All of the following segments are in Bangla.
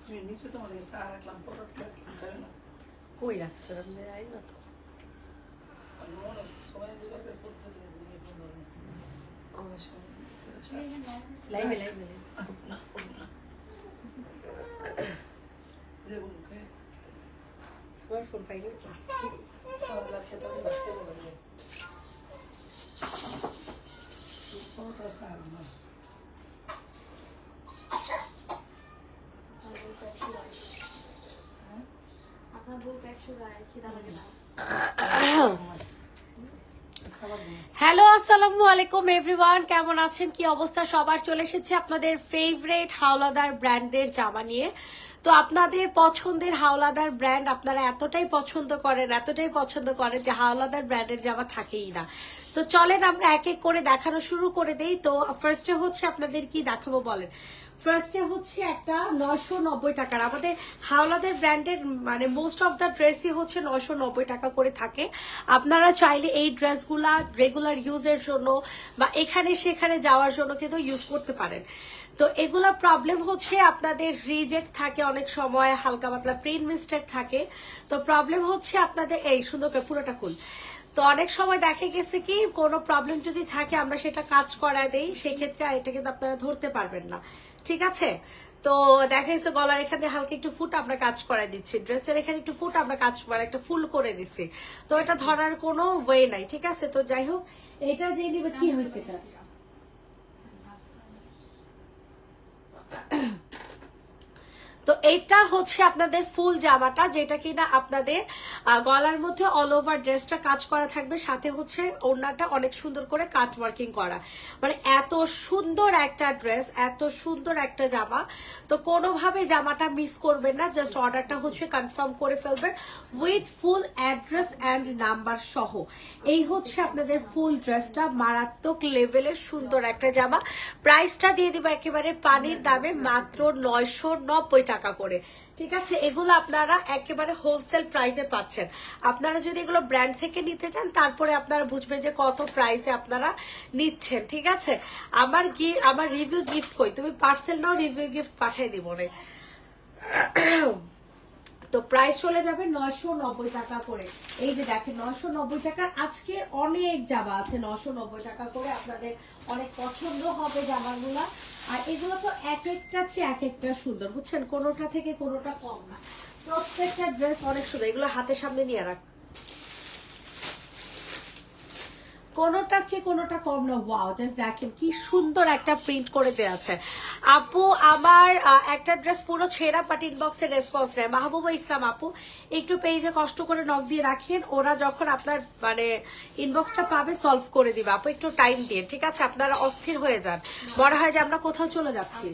নিচে তোমার চা রাখলাম পরোটা খাই না কই রাখছো আপনি আই না তো মনে সময় দিবার বলছে অবশ্য লাইভে লাইভে যে বলুন খাই স্মার্টফোন পাইনি তো সারা খেতে হবে বাস্তে লাগে পরোটা চা না আপনার বউ একশো গায়ে খিদা লাগে না হ্যালো আসসালামু আলাইকুম এভরিওয়ান, কেমন আছেন? কি অবস্থা সবার? চলে এসেছে আপনাদের ফেভারিট হাওলাদার ব্র্যান্ডের জামা নিয়ে। তো আপনাদের পছন্দের হাওলাদার ব্র্যান্ড আপনারা এতটাই পছন্দ করেন যে হাওলাদার ব্র্যান্ডের জামা থাকেই না। তো চলেন আমরা এক এক করে দেখানো শুরু করে দেই। তো ফার্স্টে হচ্ছে আপনাদের কি দেখাবো বলেন। ফার্স্টে হচ্ছে একটা 990 টাকার, আমাদের হাওলাদার ব্র্যান্ডের মানে মোস্ট অফ দ্য ড্রেসই হচ্ছে 990 টাকা করে থাকে। আপনারা চাইলে এই ড্রেসগুলা রেগুলার ইউজের জন্য বা এখানে সেখানে যাওয়ার জন্য কিন্তু ইউজ করতে পারেন। তো এগুলা প্রবলেম হচ্ছে আপনাদের রিজেক্ট থাকে, অনেক সময় হালকা পাতলা প্রিন্ট মিস্টেক থাকে। তো প্রবলেম হচ্ছে আপনাদের এই সুন্দর করে পুরোটা খুল। তো অনেক সময় দেখা গেছে কি কোনো প্রবলেম যদি থাকে আমরা সেটা কাজ করায় দেই, সেক্ষেত্রে এটা কিন্তু আপনারা ধরতে পারবেন না, ঠিক আছে? তো দেখা গেছে গলার এখানে হালকা একটু ফুট আমরা কাজ করাই দিচ্ছি, ড্রেসের এখানে একটু ফুট আমরা কাজ মানে একটা ফুল করে দিচ্ছি, তো এটা ধরার কোনো ওয়ে নাই, ঠিক আছে? তো যাই হোক, এটা যে নিবে কি হয়েছে এটা তো এইটা হচ্ছে আপনাদের ফুল জামাটা, যেটা কিনা আপনাদের গলার মধ্যে অল ওভার ড্রেসটা কাজ করা থাকবে, সাথে হচ্ছে ওড়নাটা অনেক সুন্দর করে কাট ওয়ার্কিং করা। মানে এত সুন্দর একটা ড্রেস, এত সুন্দর একটা জামা, তো কোনোভাবে জামাটা মিস করবেন না। জাস্ট অর্ডারটা হচ্ছে কনফার্ম করে ফেলবেন with full address and number সহ। এই হচ্ছে আপনাদের ফুল ড্রেসটা, মারাত্মক লেভেলের সুন্দর একটা জামা। প্রাইসটা দিয়ে দিব একেবারে পানির দামে, মাত্র 990 টাকা করে, ঠিক আছে? এগুলো আপনারা একেবারে হোলসেল প্রাইসে পাচ্ছেন। আপনারা যদি এগুলো ব্র্যান্ড থেকে নিতে চান তারপরে আপনারা বুঝবেন যে কত প্রাইসে আপনারা নিচ্ছেন, ঠিক আছে? আমার রিভিউ গিফট কই, তুমি পার্সেল নাও, রিভিউ গিফট পাঠিয়ে দিব রে। তো প্রাইস চলে যাবে 990 টাকা করে। এই যে দেখেন 990 টাকার আজকে অনেক জামা আছে 990 টাকা করে, আপনাদের অনেক পছন্দ হবে জামাগুলা। আর এগুলো তো এক একটা চেয়ে এক একটা সুন্দর, বুঝছেন? কোনোটা থেকে কোনোটা কম না, প্রত্যেকটা ড্রেস অনেক সুন্দর। এগুলো হাতের সামনে নিয়ে রাখ, কোনোটা চেয়ে কোনোটা কম না। ওয়াও, জাস্ট দেখেন কি সুন্দর একটা প্রিন্ট করে দেওয়া আছে। আপু আমার একটা ড্রেস পুরো ছেঁড়া, বাট ইনবক্সে রেসপন্স নেয়। মাহবুবা ইসলাম আপু, একটু পেজে কষ্ট করে নক দিয়ে রাখেন, ওরা যখন আপনার মানে ইনবক্সটা পাবে সলভ করে দিবে। আপু একটু টাইম দিয়ে, ঠিক আছে? আপনারা অস্থির হয়ে যান, মনে হয় যে আমরা কোথাও চলে যাচ্ছি।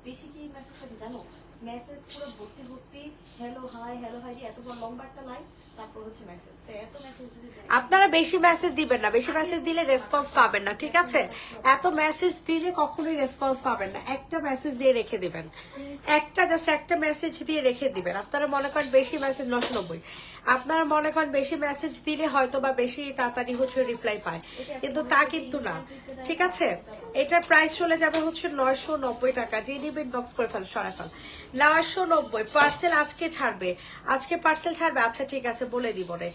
বেশি কি মেসেজ করি জানো? মেসেজ পুরো ভর্তি ভর্তি হ্যালো হাই এত বড় লম্বা একটা লাইন, তারপর হচ্ছে মেসেজ। তো এত মেসেজ যদি আপনারা বেশি মেসেজ দিবেন না, বেশি মেসেজ দিলে রেসপন্স পাবেন না, ঠিক আছে? এত মেসেজ দিলে কখনোই রেসপন্স পাবেন না। একটা মেসেজ দিয়ে রেখে দিবেন, জাস্ট একটা মেসেজ দিয়ে রেখে দিবেন। আপনারা মনে করেন বেশি মেসেজ 990, আপনারা মনে করেন বেশি মেসেজ দিলে হয়তো বা বেশি তাড়াতাড়ি হচ্ছে রিপ্লাই পায়, কিন্তু তা কিন্তু না, ঠিক আছে? এটার প্রাইস চলে যাবে হচ্ছে 990 টাকা। যে নিবেন বক্স করে ফেল, সরাই ফেল। 990 পার্সেল আজকে ছাড়বে, আজকে পার্সেল ছাড়বে। আচ্ছা ঠিক আছে, বলে দিব রে।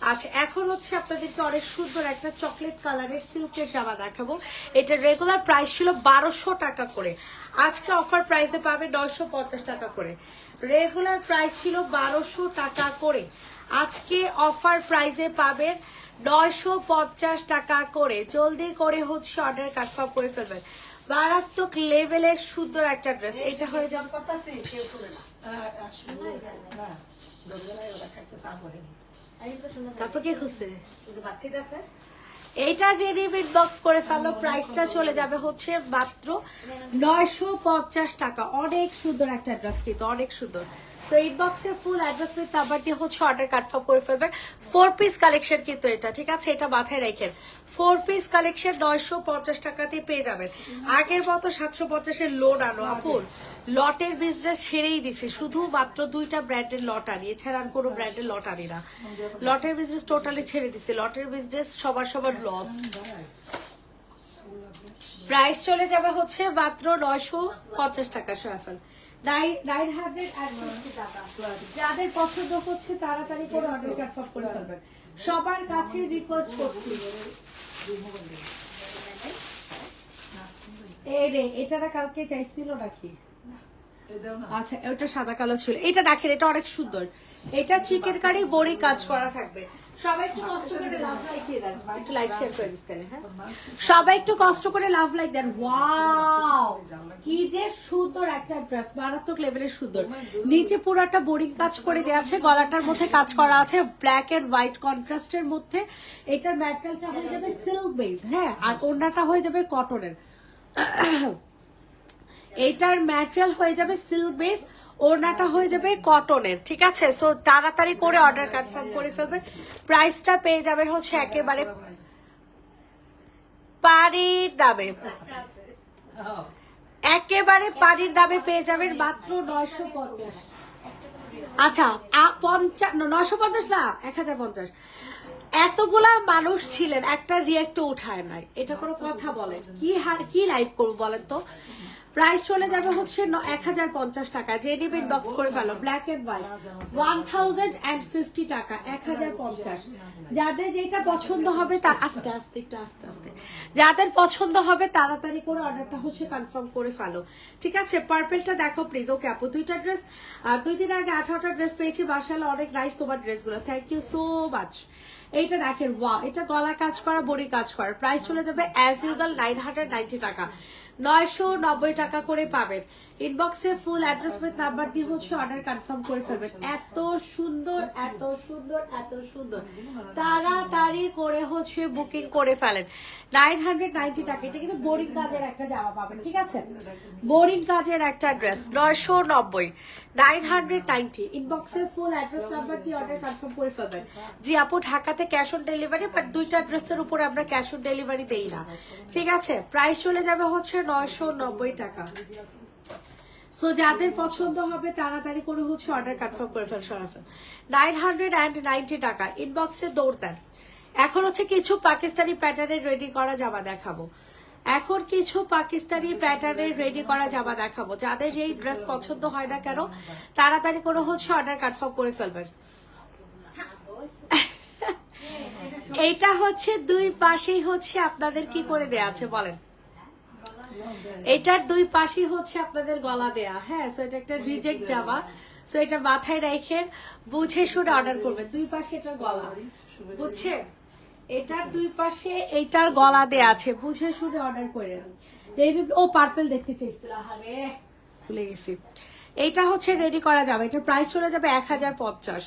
আচ্ছা, এখন হচ্ছে আপনাদেরকে অনেক সুন্দর একটা চকলেট কালারের সিল্কের জামা দেখাবো। এটা রেগুলার প্রাইস ছিল 1200 টাকা করে, আজকে অফার প্রাইসে পাবে 950 টাকা করে। রেগুলার প্রাইস ছিল 1200 টাকা করে, আজকে অফার প্রাইসে পাবেন 950 টাকা করে। জলদি করে হচ্ছে অর্ডার কনফার্ম করে ফেলবেন। মারাত্মক লেভেলের সুন্দর একটা ড্রেস, এটা হয়ে যাবে। তারপর কি খুলছে এইটা যে রিপিট বক্স করে ফেলো, প্রাইসটা চলে যাবে হচ্ছে মাত্র 950 টাকা। অনেক সুন্দর একটা ড্রেস, কিন্তু অনেক সুন্দর। তো ইনবক্সে ফুল অ্যাড্রেস উইথ নাম্বার দিয়ে হচ্ছে অর্ডার কনফার্ম করে ফেলবেন। 4 পিস কালেকশন কিন্তু এটা, ঠিক আছে? এটা মাথায় রাখেন, 4 পিস কালেকশন 950 টাকাতে পেয়ে যাবেন। আগের মতো 750-এর লোড আনো আপু, লটের বিজনেস ছেড়েই দিছি, শুধু মাত্র 2টা ব্র্যান্ডের লট আনি, এছাড়া আমি কোনো ব্র্যান্ডের লট আনি না। লটের বিজনেস টোটালি ছেড়ে দিছি, লটের বিজনেস সবার লস। প্রাইস চলে যাবে হচ্ছে মাত্র 950 টাকা। সোয়াফল 950 টাকা। যাদের পছন্দ হচ্ছে তাড়াতাড়ি করে অর্ডার কনফার্ম করে ফেলবেন। সবার কাছে রিকোয়েস্ট করছি, এই রে এটারা কালকে চাইছিল নাকি? আচ্ছা ওটা সাদা কালো ছিল, এটা দেখেন এটা অনেক সুন্দর। এটা চিকেন কারি বড়ি কাজ করা থাকবে। সবাই একটু কষ্ট করে লাভ লাইক দিয়ে দেন, একটু লাইক শেয়ার করে দিচ্ছেন। হ্যাঁ সবাই একটু কষ্ট করে লাভ লাইক দেন। ওয়াও কি যে সুন্দর একটা ড্রেস, মারাত্মক লেভেলের সুন্দর। নিচে পুরোটা বোরিং কাজ করে দেওয়া আছে, গলাটার মধ্যে কাজ করা আছে ব্ল্যাক এন্ড হোয়াইট কন্ট্রাস্টের মধ্যে। এটার ম্যাটেরিয়ালটা হয়ে যাবে সিল্ক বেস, হ্যাঁ, আর ওড়নাটা হয়ে যাবে কটনের। এইটার ম্যাটেরিয়াল হয়ে যাবে সিল্ক বেস, ওড়নাটা হয়ে যাবে কটনের, ঠিক আছে? সো তাড়াতাড়ি করে অর্ডার কনফার্ম করে ফেলবেন। প্রাইসটা পেয়ে যাবেন হচ্ছে একেবারে পানির দামে, একেবারে পানির দামে পেয়ে যাবেন মাত্র 950। আচ্ছা 950 না 1050। এতগুলা মানুষ ছিলেন, একটা রিয়েক্ট উঠায় নাই, এটা কোনো কথা বলেন? কি লাইভ করবো বলেন তো? প্রাইস চলে যাবে হচ্ছে 1050 টাকা। যে নিবে ইনবক্স করে ফেলো, ব্ল্যাক এন্ড হোয়াইট 1050 টাকা, 1050। যাদের যেটা পছন্দ হবে তার আস্তে আস্তে একটু আস্তে আস্তে, যাদের পছন্দ হবে তাড়াতাড়ি করে অর্ডারটা হচ্ছে কনফার্ম করে ফেলো, ঠিক আছে? পার্পেলটা দেখো প্লিজ। ওকে আপু, 2টা ড্রেস, 2 দিন আগে 18টা ড্রেস পেয়েছি, মাশাআল্লাহ অনেক নাইস তোমার ড্রেসগুলো, থ্যাংক ইউ সো মাচ। এইটা দেখেন, ওয়াও, এটা গলা কাজ করা বডি কাজ করা। প্রাইস চলে যাবে অ্যাজ ইউজুয়াল 990 টাকা, 990 টাকা করে পাবেন। ইনবক্সে ফুল অ্যাড্রেস উইথ নাম্বার দিয়ে হচ্ছে অর্ডার কনফার্ম করে ফেলবেন। এত সুন্দর এত সুন্দর এত সুন্দর, তাড়াতাড়ি করে হচ্ছে বুকিং করে ফেলেন। 990 টাকা। এটা কিন্তু বোরিং কাজের একটা জামা পাবেন, ঠিক আছে? বোরিং কাজের একটা ড্রেস 990, 990। ইনবক্সে ফুল অ্যাড্রেস নাম্বার দিয়ে অর্ডার কনফার্ম করে ফেলবেন। জি আপু, ঢাকাতে ক্যাশ অন ডেলিভারি, বাট 2টা ড্রেসের উপরে আমরা ক্যাশ অন ডেলিভারি দেই না, ঠিক আছে? প্রাইস চলে যাবে হচ্ছে 990 টাকা। সো যাদের পছন্দ হবে তাড়াতাড়ি করে হচ্ছে অর্ডার কনফার্ম করে ফেল। সরাফেল 990 টাকা। ইনবক্সে দৌড় দেন। এখন হচ্ছে কিছু পাকিস্তানি প্যাটার্নের রেডি করা জামা দেখাবো। এখন কিছু পাকিস্তানি প্যাটার্নের রেডি করা জামা দেখাবো। যাদের যেই ড্রেস পছন্দ হয় না কেন তাড়াতাড়ি করে হচ্ছে অর্ডার কনফার্ম করে ফেলবেন। এইটা হচ্ছে দুই পাশেই হচ্ছে আপনাদের কি করে দেয়া আছে বলেন? এটার দুই পাশেই হচ্ছে আপনাদের গলা দেয়া, হ্যাঁ। সো এটা একটা রিজেক্ট জামা, সো এটা মাথায় রেখে বুঝে শুনে অর্ডার করবেন। দুই পাশে এটার গলা, বুঝছেন? এটার দুই পাশে এইটার গলা দেয়া আছে, বুঝে শুনে অর্ডার করে। ও পার্পল দেখতে চাইছিল, আরে ভুলে গেছি। এইটা হচ্ছে রেডি করা যাবে। এটার প্রাইস চলে যাবে 1050,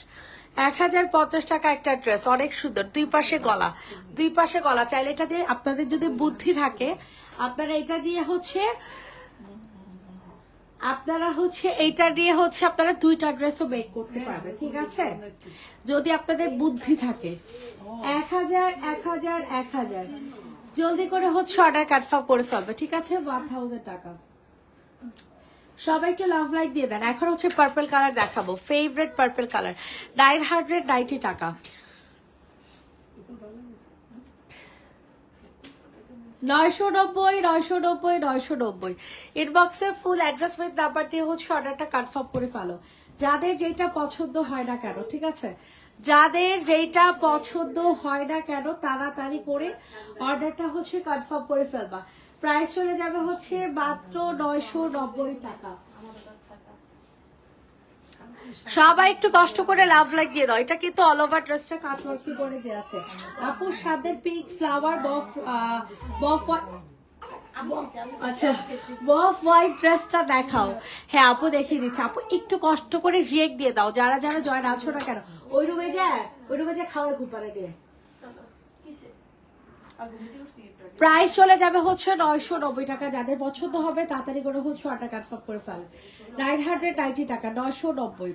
1050 টাকা একটা ড্রেস, অনেক সুন্দর। দুই পাশে গলা, দুই পাশে গলা। চাইলে এটা দিয়ে আপনাদের যদি বুদ্ধি থাকে আপনারা এটা দিয়ে হচ্ছে এইটা দিয়ে হচ্ছে আপনারা 2টা ড্রেসও মেক করতে পারবেন, ঠিক আছে? যদি আপনাদের বুদ্ধি থাকে। 1000 1000 1000 জলদি করে হচ্ছে অর্ডার কনফার্ম করে ফেলবে, ঠিক আছে? 1000 টাকা। সবাই একটু লাভ লাইক দিয়ে দেন। এখন হচ্ছে পার্পল কালার দেখাবো, ফেভারিট পার্পল কালার, 990 টাকা। 990 ইনবক্সে ফুল অ্যাড্রেস উইথ নাম্বার দিয়ে হচ্ছে অর্ডারটা কনফার্ম করে ফেলো। যাদের যেটা পছন্দ হয় না কেন, ঠিক আছে? যাদের যেটা পছন্দ হয় না কেন তাড়াতাড়ি করে অর্ডারটা হচ্ছে কনফার্ম করে ফেলবা। প্রাইস চলে যাবে হচ্ছে মাত্র 990 টাকা। সবাই একটু কষ্ট করে লাভ লাইক দিয়ে দাও। এটা কিন্তু অল ওভার ড্রেসটা কাটওয়ার্ক করে দেওয়া আছে। আপুর সাথে পিঙ্ক ফ্লাওয়ার আচ্ছা বফ হোয়াইট ড্রেসটা দেখাও। হ্যাঁ আপু দেখিয়ে দিচ্ছে। আপু একটু কষ্ট করে রিয়েক্ট দিয়ে দাও, যারা যারা জয়েন আছো না কেন। ওই রুমে যা খাওয়া ঘুপারে দিয়ে। প্রাইস চলে যাবে হচ্ছে 990 টাকা। যাদের পছন্দ হবে তাড়াতাড়ি করে হচ্ছে অর্ডার কনফার্ম করে ফেলে। 990 টাকা, 990।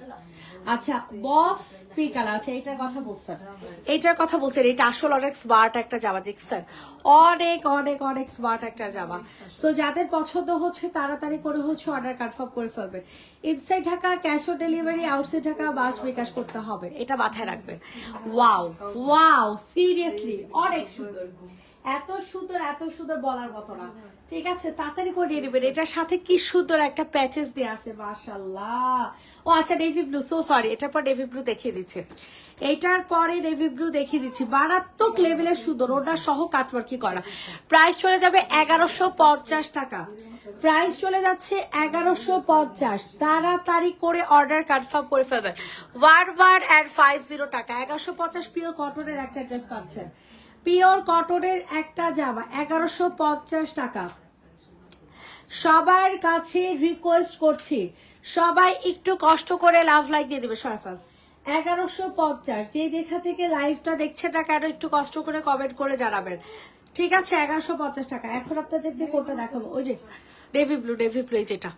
আচ্ছা বফ পি কালার, আচ্ছা এইটার কথা বলছেন, এইটার কথা বলছেন। এটা আসলে অনেক স্মার্ট একটা জামা, দেখছেন? অনেক অনেক অনেক স্মার্ট একটা জামা। সো যাদের পছন্দ হচ্ছে তাড়াতাড়ি করে হচ্ছে অর্ডার কনফার্ম করে ফেলবেন। Inside Dhaka cash on delivery, outside Dhaka বাস বিকাশ করতে হবে, এটা মাথায় রাখবেন। ওয়াও ওয়াও, সিরিয়াসলি অনেক সুন্দর। এত সুন্দর বলার মতো না। ঠিক আছে, তাড়াতাড়ি করে নিয়ে নেবেন। এটার সাথে কি সুন্দর একটা প্যাচেস দেওয়া আছে, মাশাআল্লাহ। ও আচ্ছা, নেভি ব্লু, সো সরি, এটার পর নেভি ব্লু দেখিয়ে দিচ্ছে, এইটার পরে নেভি ব্লু দেখিয়ে দিচ্ছি। মারাত্মক লেভেলের সুন্দর, ওটা সহ কাটওয়ার্কি করা। প্রাইস চলে যাবে 1150 টাকা। প্রাইস চলে যাচ্ছে 1150। তাড়াতাড়ি করে অর্ডার কনফার্ম করে ফেলবেন। 1150 টাকা, 1150 পিওর কটনের একটা ড্রেস পাচ্ছেন। পিওর কটনের একটা জামা 1150 টাকা। সবার কাছে রিকোয়েস্ট করছি, সবাই একটু কষ্ট করে লাভ লাইক দিয়ে দিবে। সরফাল 1150, যে যেখান থেকে লাইভটা দেখছে না কেন একটু কষ্ট করে কমেন্ট করে জানাবেন। ঠিক আছে, 1150 টাকা। এখন আপনাদেরকে কোনটা দেখাবো, ওই যে নেভি ব্লু যেটা,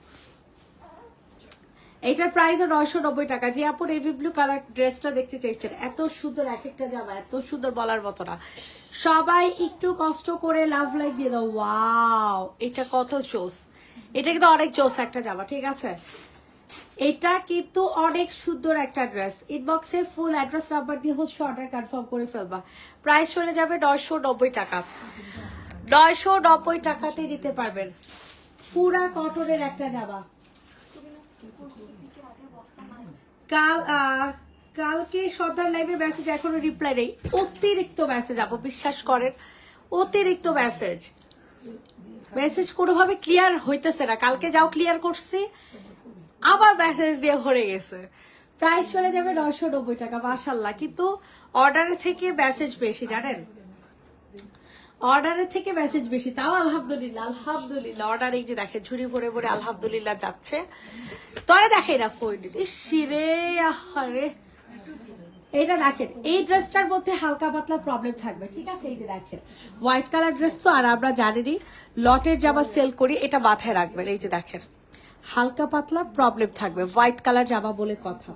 এইটার প্রাইসও 990 টাকা। যে আপু নেভি ব্লু কালার ড্রেসটা দেখতে চাইছেন, এত সুন্দর এক একটা জামা, এত সুন্দর বলার মতো না। সবাই একটু কষ্ট করে লাভ লাইক দিয়ে দাও। ওয়াও, এটা কত জোস, এটা কিন্তু অনেক জোস একটা জামা। ঠিক আছে, এটা কিন্তু অনেক সুন্দর একটা ড্রেস। ইনবক্সে ফুল অ্যাড্রেস নাম্বার দিয়ে হচ্ছে অর্ডার কনফার্ম করে ফেলবা। প্রাইস চলে যাবে 990 টাকা। 990 টাকাতে নিতে পারবেন পুরা কটনের একটা জামা। কালকে সন্ধ্যার লাইভে মেসেজ এখনো রিপ্লাই নেই। অতিরিক্ত মেসেজ আপু, বিশ্বাস করেন, অতিরিক্ত মেসেজ কোনোভাবে ক্লিয়ার হইতেছে না। কালকে যাও ক্লিয়ার করছি, আবার মেসেজ দিয়ে ভরে গেছে। প্রাইস চলে যাবে 990 টাকা। মাশাআল্লাহ, কিন্তু অর্ডারের থেকে মেসেজ বেশি, জানেন, অর্ডারের থেকে মেসেজ বেশি। তাও আলহামদুলিল্লাহ, অর্ডার এই যে দেখেন ঝুড়ি ভরে ভরে আলহামদুলিল্লাহ যাচ্ছে। তরে দেখে না ফোন, শিরে আহারে। এইটা দেখেন, এই ড্রেসটার মধ্যে হালকা পাতলা প্রবলেম থাকবে। ঠিক আছে, এই যে দেখেন হোয়াইট কালার ড্রেস, তো আর আমরা জানিনি লটের জামা সেল করি, এটা মাথায় রাখবেন। এই যে দেখেন হালকা পাতলা প্রবলেম থাকবে, হোয়াইট কালার জামা বলে কথা।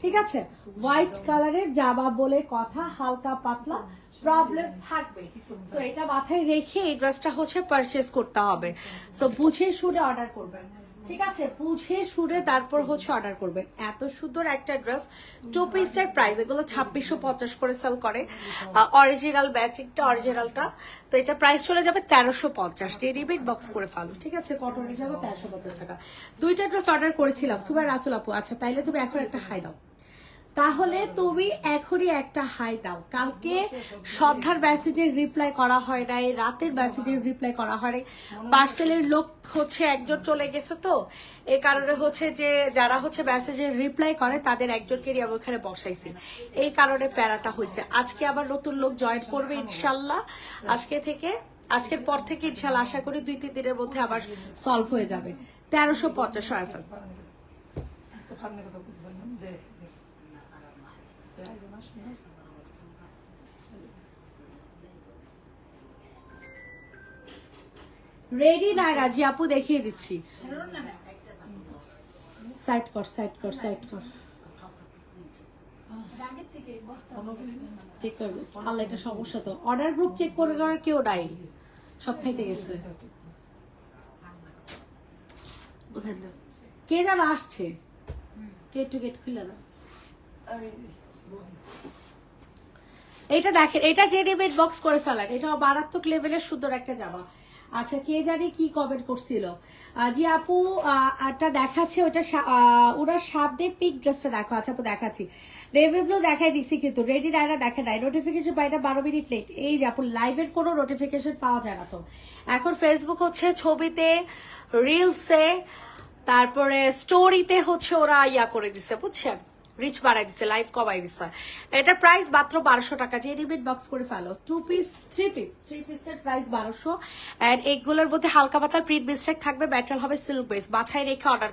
ঠিক আছে, হোয়াইট কালারের জামা বলে কথা, হালকা পাতলা প্রবলেম থাকবে। সো এটা মাথায় রেখে এই ড্রেসটা হচ্ছে পারচেজ করতে হবে। সো বুঝে শুনে অর্ডার করবেন। ঠিক আছে, বুঝে শুনে তারপর হচ্ছে অর্ডার করবেন। এত সুন্দর একটা ড্রেস, 2 পিসের প্রাইস, এগুলো 2650 করে সেল করে। অরিজিনাল ম্যাচিংটা, অরিজিনালটা, তো এটা প্রাইস চলে যাবে 1350। রেডিমেড বক্স করে ফেলো। ঠিক আছে, কটনের যাবে 1350 টাকা। 2টা ড্রেস অর্ডার করেছিলাম সুবাই রাসুল আপু। আচ্ছা, তাইলে তুমি এখন একটা হাই দাও, তাহলে তুমি এখনই একটা হাই দাও। কালকে সন্ধ্যার মেসেজের রিপ্লাই করা হয় নাই, রাতের মেসেজের রিপ্লাই করা হয় নাই। পার্সেলের লোক হচ্ছে একজন চলে গেছে, তো এই কারণে হচ্ছে যে যারা হচ্ছে মেসেজের রিপ্লাই করে তাদের একজনকে আমি ওখানে বসাইছি, এই কারণে প্যারাটা হয়েছে। আজকে আবার নতুন লোক জয়েন করবে ইনশাল্লাহ। আজকের পর থেকে ইনশাল্লাহ আশা করি 2-3 দিনের মধ্যে আবার সলভ হয়ে যাবে। 1350 সরফাল। রেডি না রাজি আপু, দেখিয়ে দিচ্ছি। সাইড কর চেক করে। আল্লাহ, এটা সমস্যা তো, অর্ডার গ্রুপ চেক করে করার কেউ নাই, সব খাইতে গেছে। কে যেন আসছে, গেট টু গেট খুলে না। এটা দেখেন, এটা রেডিমেড বক্স করে ফেলার, এটা মারাত্মক লেভেলের সুন্দর একটা জামা। আচ্ছা, কে জানি কি কমেন্ট করছিল, জি আপু একটা দেখাচ্ছে, ওটা ওনার সামনে পিঙ্ক ড্রেসটা দেখো। আচ্ছা আপু দেখাচ্ছি, নেভি ব্লু দেখাই দিচ্ছি, কিন্তু রেডি রায়না দেখা নাই। নোটিফিকেশন পাইটা 12 মিনিট লেট। এই যে আপু লাইভের কোনো নোটিফিকেশন পাওয়া যায় না তো। এখন ফেসবুক হচ্ছে ছবিতে, রিলসে, তারপরে স্টোরিতে হচ্ছে ওরা ইয়া করে দিচ্ছে, বুঝছেন, রিচ বাড়াই দিচ্ছে, লাইভ কমাই দিচ্ছে। এটার প্রাইস মাত্র 1200 টাকা। যে রেডিমেড বক্স করে ফেলো, 2 পিস 3 পিসের প্রাইস 1200। এন্ড এগুলোর মধ্যে হালকা পাতলা প্রিন্ট মিস্টেক থাকবে, ম্যাটেরিয়াল হবে সিল্ক বেস। মাথায় রেখে অর্ডার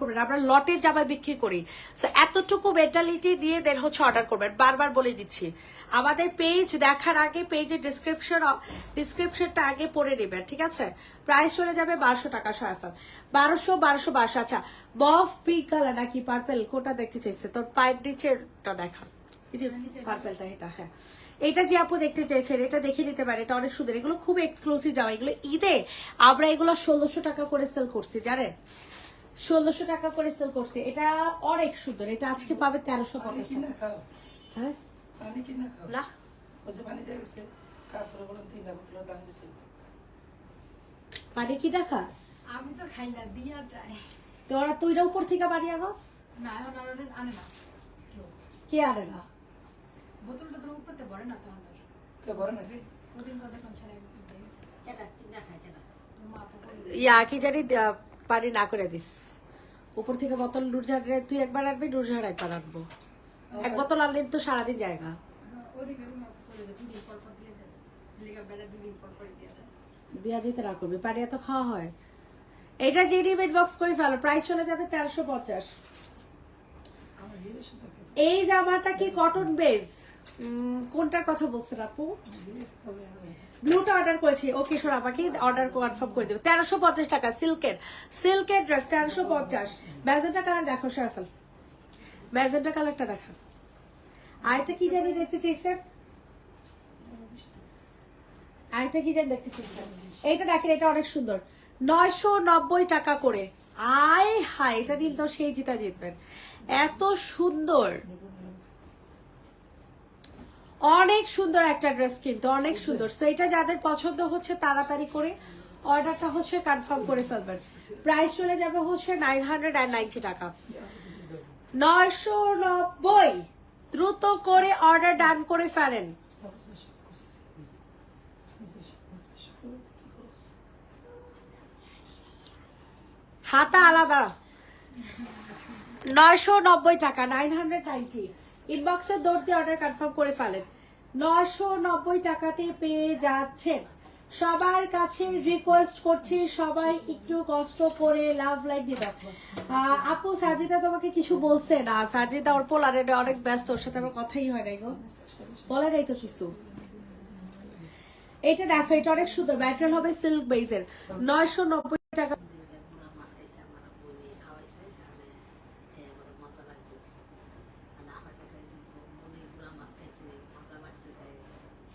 করবেন, আমরা লটের জামা বিক্রি করি। সো এতটুকু মেন্টালিটি নিয়ে দেন হচ্ছে অর্ডার করবেন। বারবার বলে দিচ্ছি, আমাদের পেজ দেখার আগে পেজের ডিসক্রিপশনটা আগে পড়ে নেবেন। ঠিক আছে, প্রাইস চলে যাবে 1200 টাকা। সরফাল 1200। আচ্ছা, বফ পিঙ্ক কালার নাকি পার্পেল, কোনটা দেখতে চাইছে? তোর পায়ের নিচেরটা দেখা, এই যে পার্পেলটা, এটা। হ্যাঁ, এটা যে আপু দেখতে চাইছেন, এটা দেখে নিতে পারে, এটা অনেক সুন্দর। এগুলো খুব এক্সক্লুসিভ জামা, এগুলো ঈদে আমরা এগুলো 1600 টাকা করে সেল করছি, জানেন, 1600 টাকা করে সেল করছি। এটা অনেক সুন্দর, এটা আজকে পাবে 1350 টাকা। হ্যাঁ, পানি কিনা খাও না, ওই যে পানি দিয়ে গেছে কাপড়ে বলেন 3 বোতলের দাম দিছি। পানি কি দেখা আমি তো খাই না দিয়া যায় তোরা তুইরা উপর থেকে বাড়ি আনস না এখন আর আনে না কেউ কে আরে না বোতলটা তো উপরতে ভরে না তখন আর কে বলে নাকি? ওদিন কথা কোন ছাড়াই বোতল দিয়ে গেছে মা আপু বলে ইয়া কি জানি পানি না করে দিস উপর থেকে বোতল নুরঝাড়ে তুই একবার আনবি নুরঝাড় একবার আনবো এক বোতল আনলে তো সারাদিন জায়গা ওদিকে মা আপু বলে যে 2 দিন পর পর দিয়ে যাবে লেগা বেড়া 2 দিন পর পর দিয়ে যাবে দিয়া যেতে না করবি পানি এত খাওয়া হয় এটা জিডি বেড বক্স করে ফেলো প্রাইস চলে যাবে 1350 আমার হিরে সুতা কে এই জামাটা কি কটন বেজ কোনটার কথা বলছেন আপু হিরে তবে আমি ব্লুটা অর্ডার করেছি ওকে শোনা আমাকে অর্ডার কনফার্ম করে দেবে 1350 টাকা সিল্কের ড্রেস 1350 ম্যাজেন্টা কালার দেখো সরাফল ম্যাজেন্টা কালারটা দেখা আরেকটা কি জানি দেখতে চাইছেন আরেকটা কি জানি দেখতে চাইছেন এইটা দেখেন এটা অনেক সুন্দর 990 টাকা করে আয় হায় এটা নিলে তো সেই জিতা জিতবেন এত সুন্দর অনেক সুন্দর একটা ড্রেস কিন্তু অনেক সুন্দর সো এটা যাদের পছন্দ হচ্ছে তাড়াতাড়ি করে অর্ডারটা হচ্ছে কনফার্ম করে ফেলবেন প্রাইস চলে যাবে হচ্ছে 990 টাকা 990 দ্রুত করে অর্ডার ডান করে ফেলেন হাতা আলাদা 990 টাকা 990 ইনবক্সে দৌড় দিয়ে অর্ডার কনফার্ম করে ফেলেন 990 টাকাতে পেয়ে যাচ্ছেন সবার কাছে রিকোয়েস্ট করছি সবাই একটু কষ্ট করে লাভ লাইক দিয়ে দাও আপু সাজিদা তোমাকে কিছু বলছে না সাজিদা ওর পোলারে অনেক ব্যস্ত ওর সাথে আমার কথাই হয় নাই গো বলে নাই তো কিছু এটা দেখো এটা অনেক সুন্দর ম্যাটেরিয়াল হবে সিল্ক বেজের 990 টাকা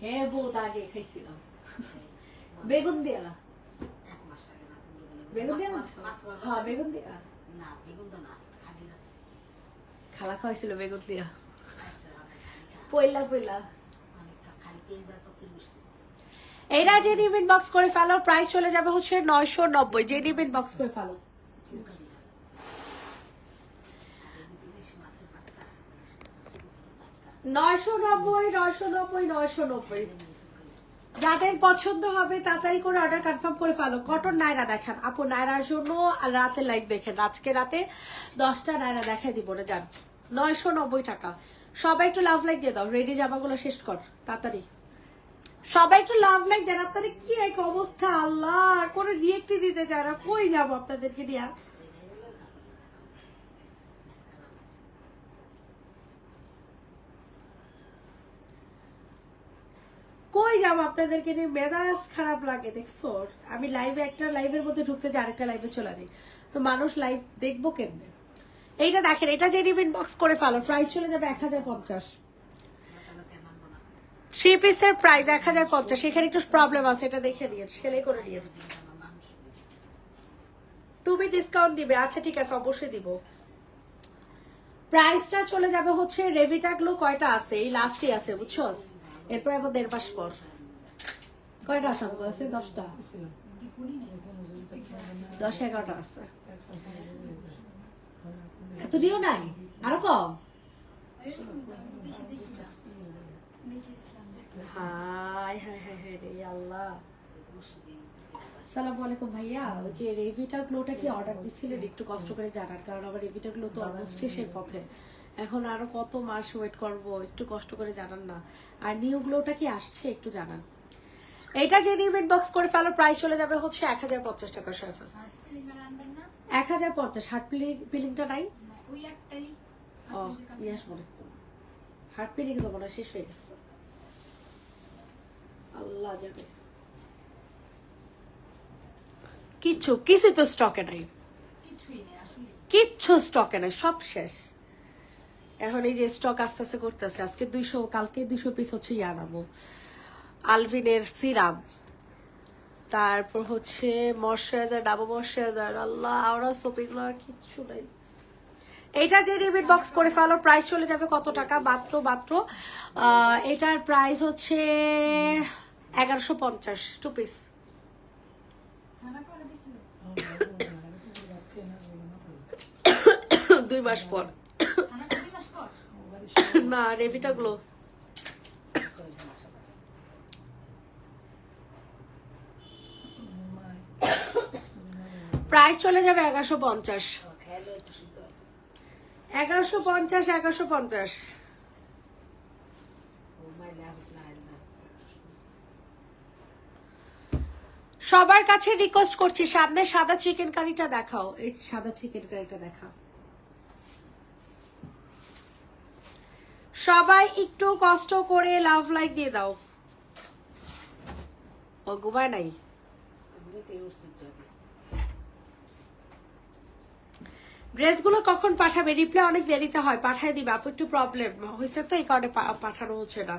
হ্যাঁ বউ আগে খাইছিলাম বেগুন দিয়া বেগুন দিয়া হ্যাঁ বেগুন দিয়া খালা খাওয়াইছিল বেগুন দিয়া পয়লা পয়লা এইটা যে নিবেন বক্স করে ফেলো প্রাইস চলে যাবে হচ্ছে 990 যে নিবেন বক্স করে ফেলো 990 যাদের পছন্দ হবে তাড়াতাড়ি করে অর্ডার কনফার্ম করে ফেলো কটন নায়রা দেখান আপু নায়রার জন্য রাতে লাইভ দেখেন আজকে রাতে 10টা নায়রা দেখাই দিব না জান 990 টাকা সবাই একটু লাভ লাইক দিয়ে দাও রেডি জামাগুলো শেষ কর তাড়াতাড়ি সবাই একটু লাভ লাইক দেন আপনাদের কি এক অবস্থা আল্লাহ কোনো রিয়েক্টই দিতে চায় না কই যাবো আপনাদেরকে নিয়ে কই যাবো আপনাদেরকে নিয়ে মেজাজ খারাপ লাগে দেখছো আমি লাইভে একটা লাইভের মধ্যে ঢুকতে যাই আরেকটা লাইভে চলে যাই তো মানুষ লাইভ দেখবো কেমনে এইটা দেখেন এটা যে রিভিন বক্স করে ফেলো প্রাইস চলে যাবে 1050 3 পিসের প্রাইস 1050 এখানে একটু প্রবলেম আছে এটা দেখে নিয়ে সেলাই করে নিয়ে তুমি ডিসকাউন্ট দিবে আচ্ছা ঠিক আছে অবশ্যই দিব প্রাইসটা চলে যাবে হচ্ছে রেভিটা গুলো কয়টা আছে এই লাস্টে আছে বুঝছো এরপর আবার 1.5 মাস পর কয়টা আছে আমার কাছে 10টা 10-11টা আছে এত দিও নাই আরো কম বেশি দেখি না নিচে ইসলাম দেখলাম হাই হাই হাই হাই রে আল্লাহ আসসালামু আলাইকুম ভাইয়া ওই যে রেভিটা গ্লোটা কি অর্ডার দিছিলেন একটু কষ্ট করে জানার কারণ আমার রেভিটা গ্লো তো অলমোস্ট শেষের পথে এখন আরো কত মাস ওয়েট করব একটু কষ্ট করে জানান না আর নিউ গ্লোটা কি আসছে একটু জানান এইটা যে নিউ বক্স করে ফেলো প্রাইস চলে যাবে হচ্ছে 1050 টাকা সরফা আর ফিলিংয়ের আনবেন না 1050 হার্ট পিলিংটা নাই না, ওই একটাই ও আছে যে কাপড়। নিয়ে আসবো হার্ট পিলিং তো মনে হয় শেষ হয়ে গেছে আল্লাহ জানে কিছুই তো স্টকে নাই কিছুই নেই আসলে কিচ্ছু স্টকে নাই সব শেষ এখন এই যে স্টক আস্তে আস্তে করতেছে আজকে 200 কালকে 200 পিস হচ্ছে আনাবো আলভিনের সিরাম তারপর হচ্ছে ময়শ্চারাইজার ডাবল ময়শ্চারাইজার আল্লাহ আওরা সোপ এগুলো আর কিচ্ছু নাই এইটা যে রিবিট বক্স করে ফেলো প্রাইস চলে যাবে কত টাকা মাত্র এটার প্রাইস হচ্ছে 1150 2 পিস। থানা করে দিছিল 2 মাস পর থানা করে 2 মাস পর না রেভিটা গুলো প্রাইস চলে যাবে 1150 1150 সবার কাছে রিকোয়েস্ট করছি সামনে সাদা চিকেন কারিটা দেখাও, এই সাদা চিকেন কারিটা দেখাও। সবাই একটু কষ্ট করে লাভ লাইক দিয়ে দাও। ও ঘুমায় নাই, ড্রেসগুলো কখন পাঠাবে? রিপ্লাই অনেক দেরিতে হয়, পাঠায় দিবে আপু, একটু প্রবলেম হয়েছে তো এই কারণে পাঠানো হচ্ছে না।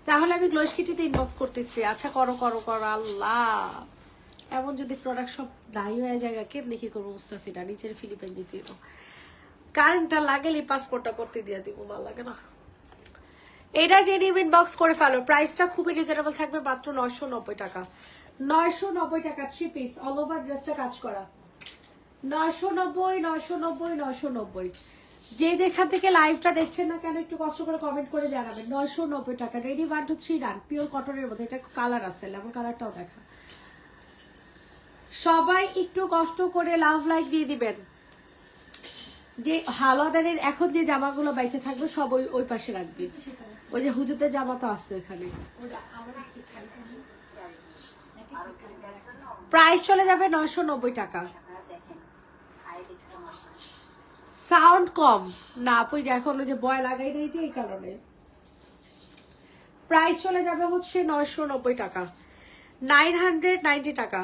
তাহলে আমি গ্লোস কিটিতে ইনবক্স করতেছি। আচ্ছা করো করো করো। আল্লাহ, এমন যদি প্রোডাক্ট সব নাই হয়ে যায় কেমনি কি করবো বুঝতেছি না। নিচের ফিলিপাইন দিতে দিব, কারেন্টটা লাগেলে পাসপোর্টটা করতে দিয়ে দিব, ভালো লাগে না। এটা যে নিম ইনবক্স করে ফেলো। প্রাইসটা খুবই রিজনেবল থাকবে, মাত্র 990 টাকা। 990 টাকা 3 পিস অল ওভার ড্রেসটা কাজ করা। 990 990 990। যে যেখান থেকে লাইভটা দেখছেন না কেন একটু কষ্ট করে কমেন্ট করে জানাবেন। 990 টাকা রেডি 1 2 3 ডান। পিওর কটনের মধ্যে এটা কালার আছে, লেমন কালারটাও দেখা। সবাই একটু কষ্ট করে লাভ লাইক দিয়ে দিবেন। যে হাওলাদারের এখন যে জামাগুলো বাইচে থাকবে সব ওই পাশে রাখবি। ওই যে হুজুরদের জামা তো আছে ওখানে। ওটা আমার স্টিক খালি করে প্রাইস চলে যাবে 990 টাকা। সাউন্ড কম না আপু, এখন ওই যে বয় লাগাই দিয়েছে এই কারণে। প্রাইস চলে যাবে হচ্ছে 990 টাকা, 990 টাকা।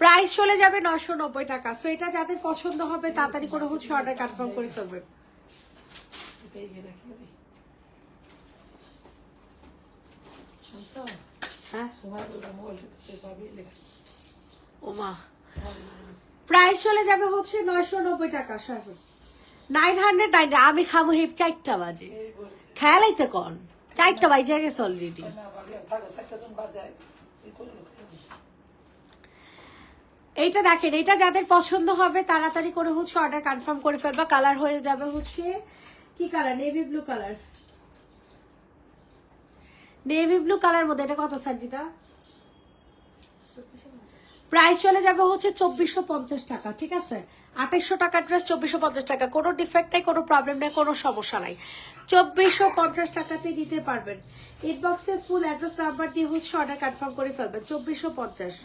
প্রাইস চলে যাবে 990 টাকা। সো এটা যাদের পছন্দ হবে তাড়াতাড়ি করে হচ্ছে অর্ডার কনফার্ম করে ফেলবেন। এটাই গেলে কি হবে? শুনছো? হ্যাঁ সময় করে মোবাইলটা সে পাবি লেখা। ওমা, প্রাইস চলে যাবে হচ্ছে 990 টাকা। 990। আমি খাবো হেপ 4টা বাজে, এই বলছি খেয়ালাইতে কন 4টা বাজে গেছে অলরেডি। না ভাবলাম থাকো 7টা জন বাজায় এই করলো। এইটা দেখেন, এটা যাদের পছন্দ হবে তাড়াতাড়ি করে হচ্ছে অর্ডার কনফার্ম করে ফেলবা। কালার হয়ে যাবে হচ্ছে কি colour? Navy blue colour. Navy blue colour মধ্যে এটা কত সার্জিটা? প্রাইস চলে যাবে হচ্ছে 2450 টাকা। ঠিক আছে, 2800 টাকার ড্রেস 2450 টাকা। কোনো ডিফেক্ট নাই, কোনো প্রবলেম নাই, কোনো সমস্যা নাই। 2450 টাকাতে দিতে পারবেন। ইনবক্সে ফুল অ্যাড্রেস নাম্বার দিয়ে হচ্ছে অর্ডার কনফার্ম করে ফেলবেন। 2450।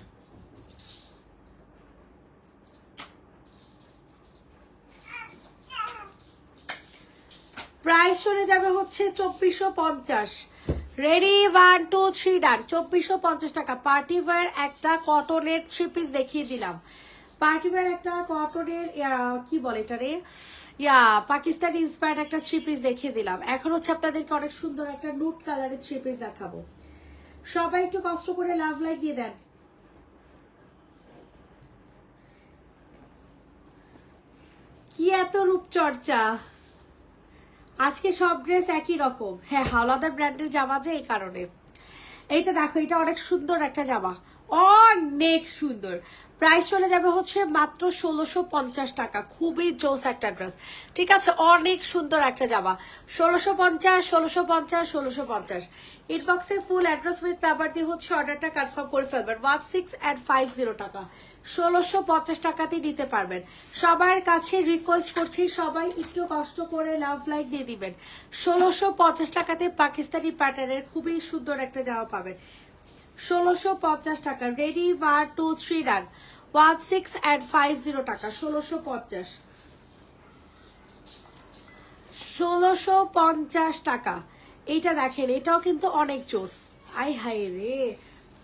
প্রাইস চলে যাবে হচ্ছে 2450। রেডি 1 2 3 ডান। 2450 টাকা। পার্টি ওয়্যার একটা কটনের 3 পিস দেখিয়ে দিলাম। পার্টি ওয়্যার একটা কটনের কি বলে এটা রে, পাকিস্তানি ইন্সপায়ার্ড একটা 3 পিস দেখিয়ে দিলাম। এখন হচ্ছে আপনাদেরকে অনেক সুন্দর একটা নুট কালারের 3 পিস দেখাবো। সবাই একটু কষ্ট করে লাভ লাইক দিয়ে দেন। কি এত রূপচর্চা আজকে, সব ড্রেস একই রকম। হ্যাঁ, হাওলাদার ব্র্যান্ডের জামা যে এই কারণে। এইটা দেখো, এটা অনেক সুন্দর একটা জামা, অনেক সুন্দর। প্রাইস চলে যাবে হচ্ছে মাত্র 1650 টাকা। খুবই জোস একটা ড্রেস। ঠিক আছে, অনেক সুন্দর একটা জামা। 1650 1650 1650। ইনবক্সে ফুল অ্যাড্রেস উইথ নাম্বার দিয়ে হচ্ছে অর্ডারটা কনফার্ম করে ফেলবেন। 1650 টাকা, 1650 টাকাতেই নিতে পারবেন। সবার কাছে রিকোয়েস্ট করছি সবাই একটু কষ্ট করে লাভ লাইক দিয়ে দিবেন। 1650 টাকাতে পাকিস্তানি প্যাটার্নের খুবই সুন্দর একটা জামা পাবেন। 1650 টাকা। Ready 1 2 3 run. 1650 টাকা। 1650 1650 টাকা। এইটা দেখেন, এটাও কিন্তু অনেক জোস। আই হাই রে,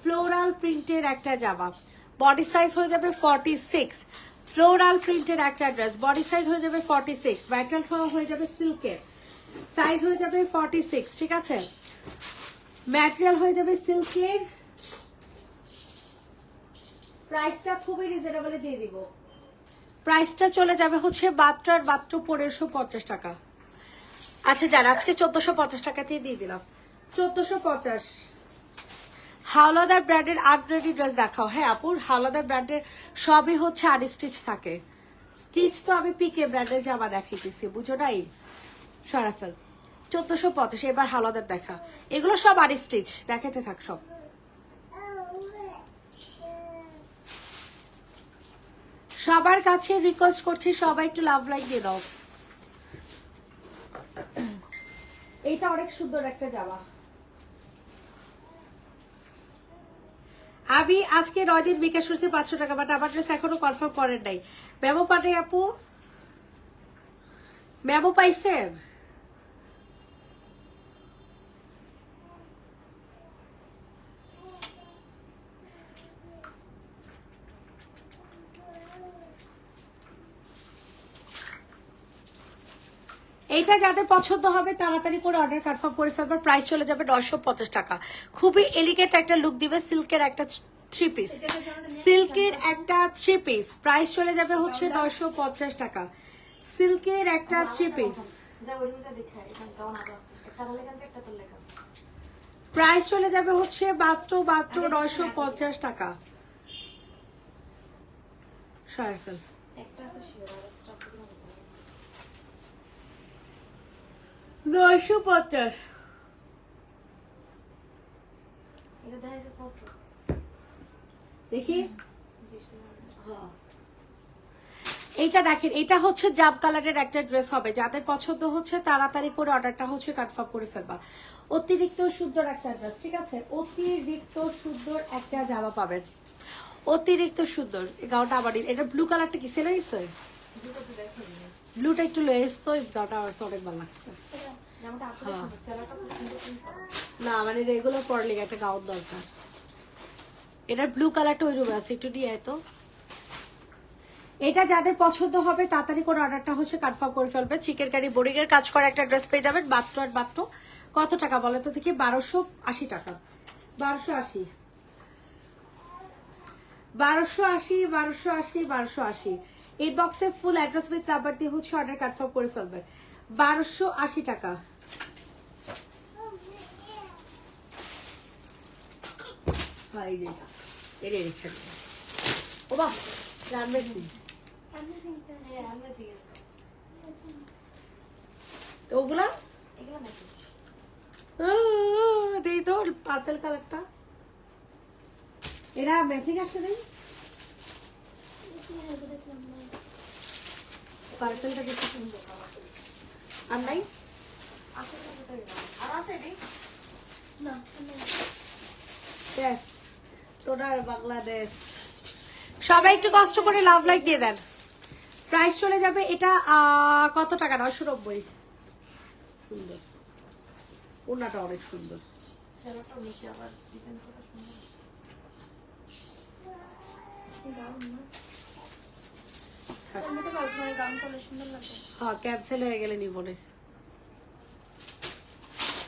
ফ্লোরাল প্রিন্টের একটা জামা। বডি সাইজ হয়ে যাবে 46। ফ্লোরাল প্রিন্টের একটা ড্রেস, বডি সাইজ হয়ে যাবে 46। ম্যাটেরিয়াল হয়ে যাবে সিল্কের। সাইজ হয়ে যাবে 46, ঠিক আছে। ম্যাটেরিয়াল হয়ে যাবে সিল্কের। প্রাইসটা খুবই রিজনেবলে দিয়ে দিব। প্রাইসটা চলে যাবে হচ্ছে মাত্র 1550 টাকা। আচ্ছা যারা আজকে 1450 টাকাতেই দিয়ে দিলাম। 1450। হাওলাদার ব্র্যান্ডের আনরেডি ড্রেস দেখাও। হ্যাঁ আপুর, হাওলাদার ব্র্যান্ডের সবই হচ্ছে আনস্টিচ থাকে। স্টিচ তো আমি পিকে ব্র্যান্ডের জামা দেখাইতেছি, বুঝো নাই সরাফেল। 1450। এবার হাওলাদার দেখা, এগুলো সব আনস্টিচ, দেখাতে থাক সব। সবার কাছে রিকোয়েস্ট করছি সবাই একটু লাভ লাইক দিয়ে দাও। এইটা অনেক সুন্দর একটা জামা। আমি আজকে 9 দিন বিকাশ করছি 500 টাকা, বাট আমার ড্রেস এখনো কনফার্ম করেন নাই। মেমো পাঠাই আপু, মেমো পাইছেন? এইটা যাদের পছন্দ হবে তাড়াতাড়ি করে অর্ডার কনফার্ম করে ফেলবার। প্রাইস চলে যাবে 950 টাকা। খুবই এলিগেন্ট একটা লুক দিবে। সিল্কের একটা 3 পিস, সিল্কের একটা 3 পিস। প্রাইস চলে যাবে হচ্ছে 950 টাকা। সিল্কের একটা 3 পিস, প্রাইস চলে যাবে হচ্ছে মাত্র 950 টাকা। সরাফেল 950। দেখি এইটা দেখেন, এটা হচ্ছে জাম কালারের একটা ড্রেস হবে। যাদের পছন্দ হচ্ছে তাড়াতাড়ি করে অর্ডারটা হচ্ছে কনফার্ম করে ফেলবা। অতিরিক্ত সুন্দর একটা ড্রেস, ঠিক আছে। অতিরিক্ত সুন্দর একটা জামা পাবেন, অতিরিক্ত সুন্দর। এই গাউনটা আবার এটা ব্লু কালারটা কি সেল হয়েছে? ব্লুটা একটু লয়ে এসছো, এই গাউনটা আমার অনেক ভালো লাগছে। না মানে রেগুলার পরলে একটা গাউন দরকার। এটা ব্লু কালারটা ওই রুমে আছে, একটু নিয়ে আয় তো। এটা যাদের পছন্দ হবে তাড়াতাড়ি করে অর্ডারটা হচ্ছে কনফার্ম করে ফেলবে। চিকেন কারি বোরিং এর কাজ করা একটা ড্রেস পেয়ে যাবেন মাত্র আর মাত্র কত টাকা বলে তো দেখি? 1280 টাকা। 1280, 1280, 1280, 1280। এই বক্সে ফুল অ্যাড্রেস উইথ নাম্বার দিয়ে হচ্ছে অর্ডার কনফার্ম করে ফেলবে। 1280 টাকা। এই যে এরে রেখে দিন। ও বাহ, রান্নাছি ওগুলা দেই তো পার্পেল কালারটা। এরা ম্যাচিং আসে নেই, পার্পেলটা দেখতে সুন্দর। আর নাই টোটাল বাংলাদেশ। সবাই একটু কষ্ট করে লাভ লাইক দিয়ে দেন। প্রাইস চলে যাবে এটা কত টাকা? 990। সুন্দর, ওনাটা অনেক সুন্দর। হ্যাঁ ক্যান্সেল হয়ে গেলে নিবনে।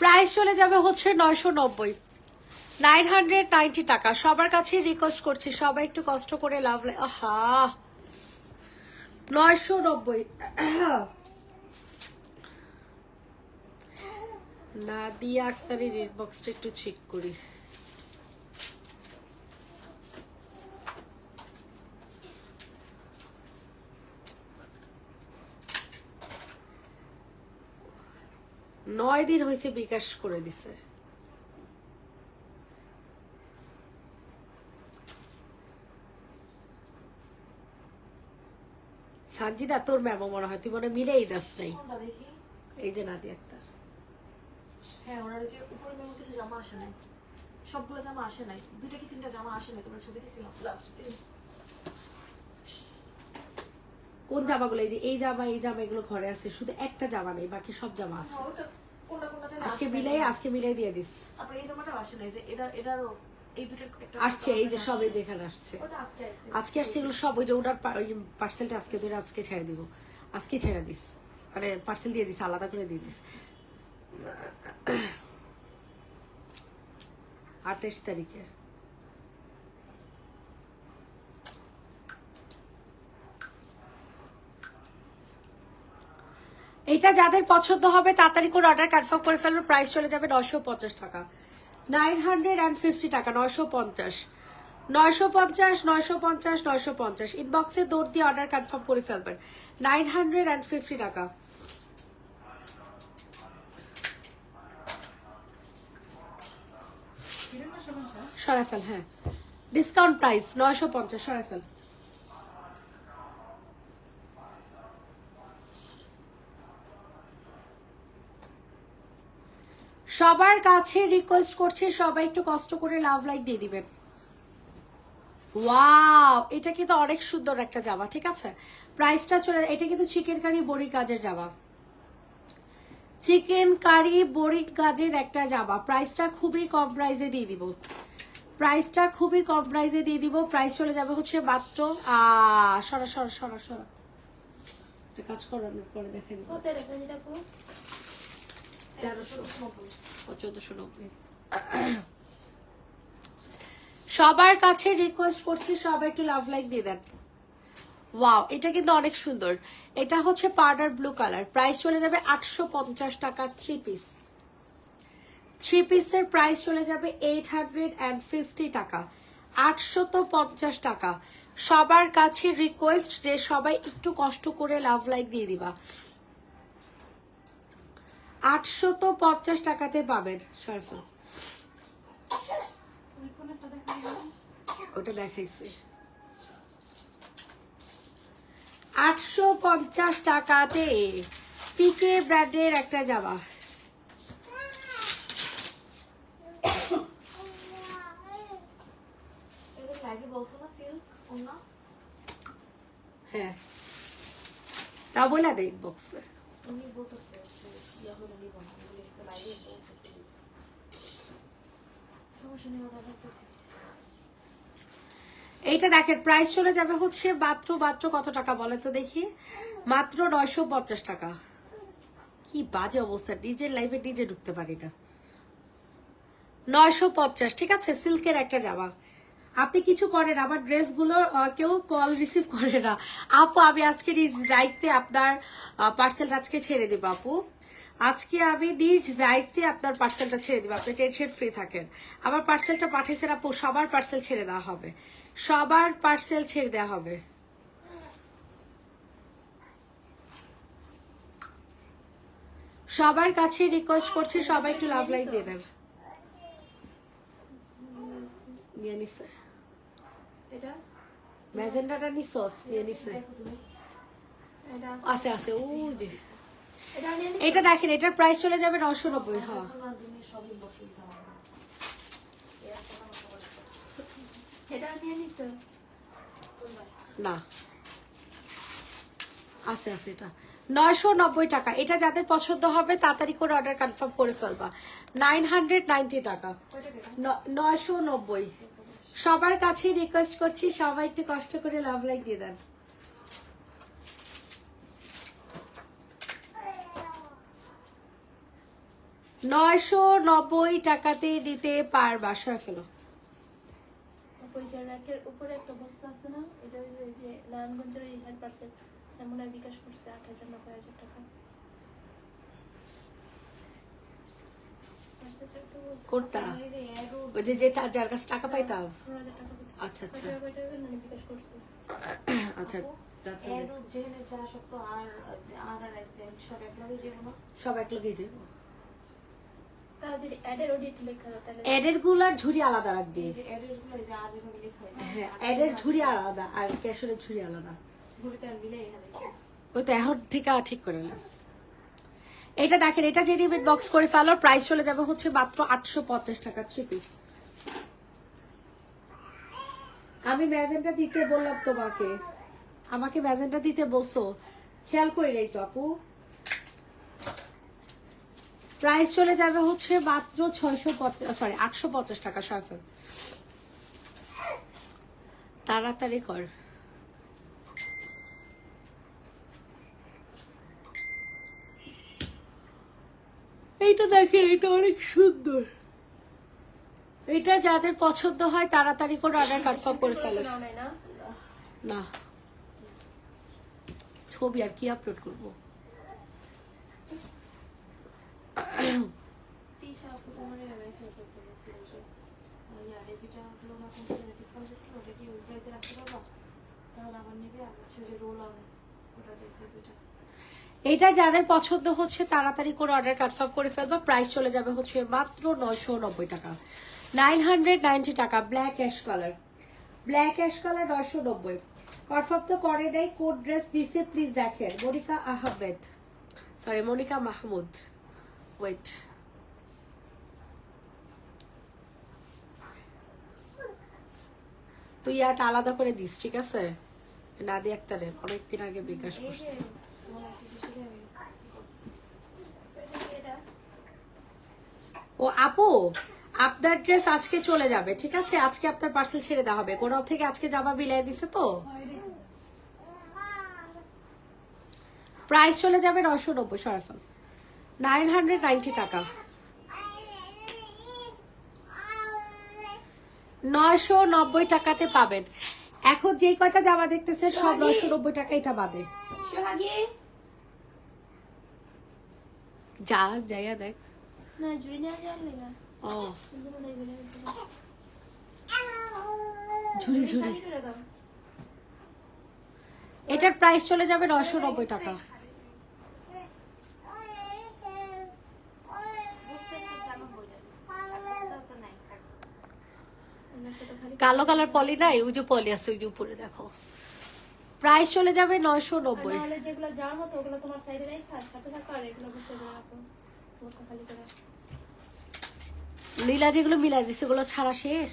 প্রাইস চলে যাবে হচ্ছে 990, 990 টাকা। সবার কাছে রিকোয়েস্ট করছি সবাই একটু কষ্ট করে লাভ। আহা 990। নাদিয়া আক্তারের ইনবক্সটা একটু চেক করি। নয় দিন হয়েছে বিকাশ করে দিছে। সানজিদা তোর ম্যামও মনে হয়, তুই মনে মিলেই দাস নাই। এই যে নাদিয়া আক্তার। হ্যাঁ ওনার যে উপরে মেমো কিছু জামা আসে নাই, সবগুলো জামা আসে নাই, 2টা কি 3টা জামা আসে নাই। তোমরা ছবি দিছিলাম লাস্ট দিন। কোন জামাগুলো? এই যে এই জামা, এই জামা এগুলো ঘরে আছে, শুধু একটা জামা নেই, বাকি সব জামা আছে। আজকে মিলাই দিয়ে দিস। তারপর এই জামাটাও আসে নাই, যে এটারও এই দুটো আসছে, এই যে সব এই যেখানে আসছে আজকে আসছে এগুলো সব। ওই যে ওটার পার্সেলটা আজকে ধরে আজকে ছেড়ে দিব, আজকে ছেড়ে দিস, মানে পার্সেল দিয়ে দিস, আলাদা করে দিয়ে দিস। 28 তারিখের। এটা যাদের পছন্দ হবে তাড়াতাড়ি করে অর্ডার কনফার্ম করে ফেলবে। প্রাইস চলে যাবে 950 টাকা, 950 টাকা, 950, 950, 950, 950। ইনবক্সে দৌড় দিয়ে অর্ডার কনফার্ম করে ফেলবেন। 950 টাকা। সরাই ফেল, হ্যাঁ ডিসকাউন্ট প্রাইস 950, সরাই ফেল। সবার কাছে রিকোয়েস্ট করছে সবাই একটু কষ্ট করে লাভ লাইক দিয়ে দিবেন। ওয়াও, এটা কিন্তু অনেক সুন্দর একটা জামা, ঠিক আছে? প্রাইসটা চলে, এটা কিন্তু চিকেন কারি বড়ি কাজের জামা, চিকেন কারি বড়ি কাজের একটা জামা। প্রাইসটা খুবই কম প্রাইসে দিয়ে দিব, প্রাইসটা খুবই কম প্রাইসে দিয়ে দিব। প্রাইস চলে যাবে হচ্ছে মাত্র সরা সরা সরা সরা, একটা কাজ করানোর পরে দেখেন 1390। সবার কাছে রিকোয়েস্ট করছি সবাই একটু লাভ লাইক দিয়ে দেন। ওয়াও, এটা কিন্তু অনেক সুন্দর। এটা হচ্ছে পাউডার ব্লু কালার। প্রাইস চলে যাবে 850 টাকা। 3 পিস, 3 পিসের প্রাইস চলে যাবে 850 টাকা, 850 টাকা। সবার কাছে রিকোয়েস্ট যে সবাই একটু কষ্ট করে লাভ লাইক দিয়ে দিবা। 850 টাকাতে পাবেন। সরফা ওটা দেখাইছি 850 টাকাতে পিকে ব্র্যান্ডের একটা জামা। হ্যাঁ তা বলে দেই বক্সে। এইটা দেখেন প্রাইস চলে যাবে হচ্ছে মাত্র কত টাকা বলে তো দেখি, মাত্র 950 টাকা। কি বাজে অবস্থা, নিজের লাইফে নিজে ঢুকতে পারি না। 950, ঠিক আছে? সিল্কের একটা জামা। আপনি কিছু করেন, আমার ড্রেসগুলো কেউ কল রিসিভ করে না। আপু আমি আজকে নিজ দায়িত্বে আপনার পার্সেলটা আজকে ছেড়ে দেবো আপু, আজকে আমি নিজ দায়িত্বে আপনার পার্সেলটা ছেড়ে দিব, আপনি টেনশন ফ্রি থাকেন। আমার পার্সেলটা পাঠিয়েছেন আপু, সবার পার্সেল ছেড়ে দেওয়া হবে, সবার পার্সেল ছেড়ে দেওয়া হবে। সবার কাছে রিকোয়েস্ট করছি সবাই একটু লাভ লাইক দিয়ে দেন। নিয়ে নিছে এটা ম্যাজেন্ডাটা নিছস, নিয়ে নিছে আছে আছে ও যে এটা দেখেন, এটার প্রাইস চলে যাবে 990। হ্যাঁ না আছে আছে, এটা 990 টাকা। এটা যাদের পছন্দ হবে তাড়াতাড়ি করে অর্ডার কনফার্ম করে ফেলবা। 990 টাকা, 990। সবার কাছে রিকোয়েস্ট করছি সবাই একটু কষ্ট করে লাভ লাইক দিয়ে দেন। $990 টাকাতে দিতে পারবা। সরে ফেলো। উপরে একটা বস্তা আছে না, এটা যে নারায়ণগঞ্জের এই হেড পার্সেল এমন বিকাশ করছে 8,000-9,000 টাকা। কোনটা? ওই যে যেটা যার কাছে টাকা পাইতাম। আচ্ছা আচ্ছা বিকাশ করছে। আচ্ছা সব এক লগেই যাবো। এডের গুলার ঝুড়ি আলাদা রাখবি। হ্যাঁ এডের ঝুড়ি আলাদা আর ক্যাশরের ঝুড়ি আলাদা। ওই তো এখন থেকে ঠিক করে নিলাম। এটা দেখেন, এটা যে রিমিট বক্স করে ফেলো, প্রাইস চলে যাবে হচ্ছে মাত্র 850 টাকা 3 পিস। আমি ম্যাজেন্টা দিতে বললাম তোমাকে, আমাকে ম্যাজেন্টা দিতে বলছো, খেয়াল করে নেই তো আপু। প্রাইস চলে যাবে হচ্ছে মাত্র 850 টাকা। সরফেল তাড়াতাড়ি কর। এইটা দেখেন, এটা অনেক সুন্দর। এটা যাদের পছন্দ হয় তাড়াতাড়ি করে অর্ডার কনফার্ম করে ফেলো। নাও নাই না না ছবি আর কি আপলোড করব। তিশা আপু তোমার মেসেজ করতে বলছিল যে ইয়ার এপিটা হলো না কোন ডিসকাউন্ট ছিল, ওটা কি ওই প্রাইসে রাখতে পারবা? তাহলে আবার নেবে। আর হচ্ছে যে রোল অন, ওটা চাইছে দুইটা। এটা যাদের পছন্দ হচ্ছে তাড়াতাড়ি করে অর্ডার কনফার্ম করে ফেলবা। প্রাইস চলে যাবে হচ্ছে মাত্র 990 টাকা, 990 টাকা। Black ash colour, black ash colour 990। Confirm তো করে নাই, কোড ড্রেস দিছে প্লিজ দেখেন। Monika Ahmed, sorry Monika Mahmud, wait. তুই ইয়াটা আলাদা করে দিস, ঠিক আছে? নাদি আক্তারের অনেকদিন আগে বিকাশ এই করছে। যে তোমার একটা শিশুরে আমি করতেছি। এটা ও আপু, আপনার ড্রেস আজকে চলে যাবে, ঠিক আছে? আজকে আপনার পার্সেল ছেড়ে দেওয়া হবে। কোরাও থেকে আজকে জামা বিলাই দিছে তো, প্রাইস চলে যাবে 990। সরাফল 990 টাকা, 990 টাকাতে পাবেন। এখন যে কয়টা জামা দেখতেছেন সব 990 টাকা, এটা বাদে। সোহাগী যা জায়গা দেখ। না জুড়ি না যাওয়ার লেগা ও কিন্তু মনে হয় ঝুড়ি ঝুড়ি, খালি করে দাও। এটার প্রাইস চলে যাবে 990 টাকা। বুঝতে একটু তেমন বলে বুঝতেও তো নাই। অনেকটা তো খালি কালো কালার পলি নাই, ওই যে পলি আছে ওই যে উপরে দেখো। প্রাইস চলে যাবে আর 990। নাহলে যেগুলো যাওয়ার মতো ওগুলো তোমার সাইডে রাখা সাথে থাকা, আর এগুলো বুঝতে রাখো বস্তা খালি করে। নীলা যেগুলো মিলাই দিছে ওগুলো ছাড়া শেষ,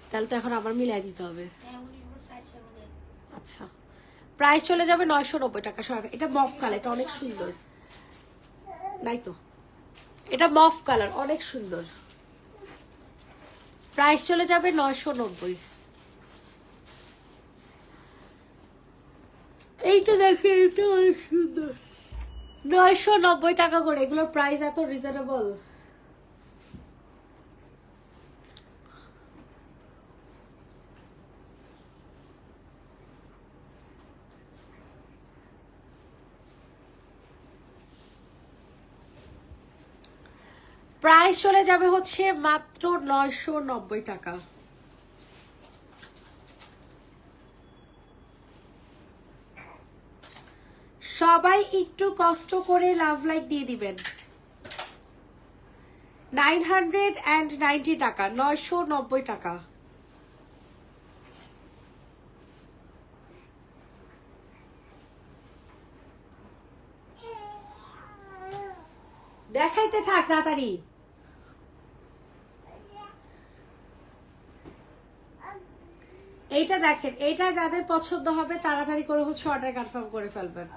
তাহলে তো এখন আবার মিলাই দিতে হবে। হ্যাঁ উনি বলছে আইসা বলে আচ্ছা, প্রাইস চলে যাবে 990 টাকা। সরাফ এটা মফ কালার, এটা অনেক সুন্দর। নাই তো, এটা মফ কালার অনেক সুন্দর। প্রাইস চলে যাবে 990। এইটা দেখে, এটা অনেক সুন্দর, 990 টাকা করে। এগুলোর প্রাইস এত রিজনেবল। প্রাইস চলে যাবে হচ্ছে মাত্র 990 টাকা। সবাই একটু কষ্ট করে লাভ লাইক দিয়ে দিবেন। 990 টাকা, 990 টাকা। দেখাইতে থাক তাড়াতাড়ি। এইটা দেখেন, এইটা যাদের পছন্দ হবে তাড়াতাড়ি করে হচ্ছে অর্ডার কনফার্ম করে ফেলবেন।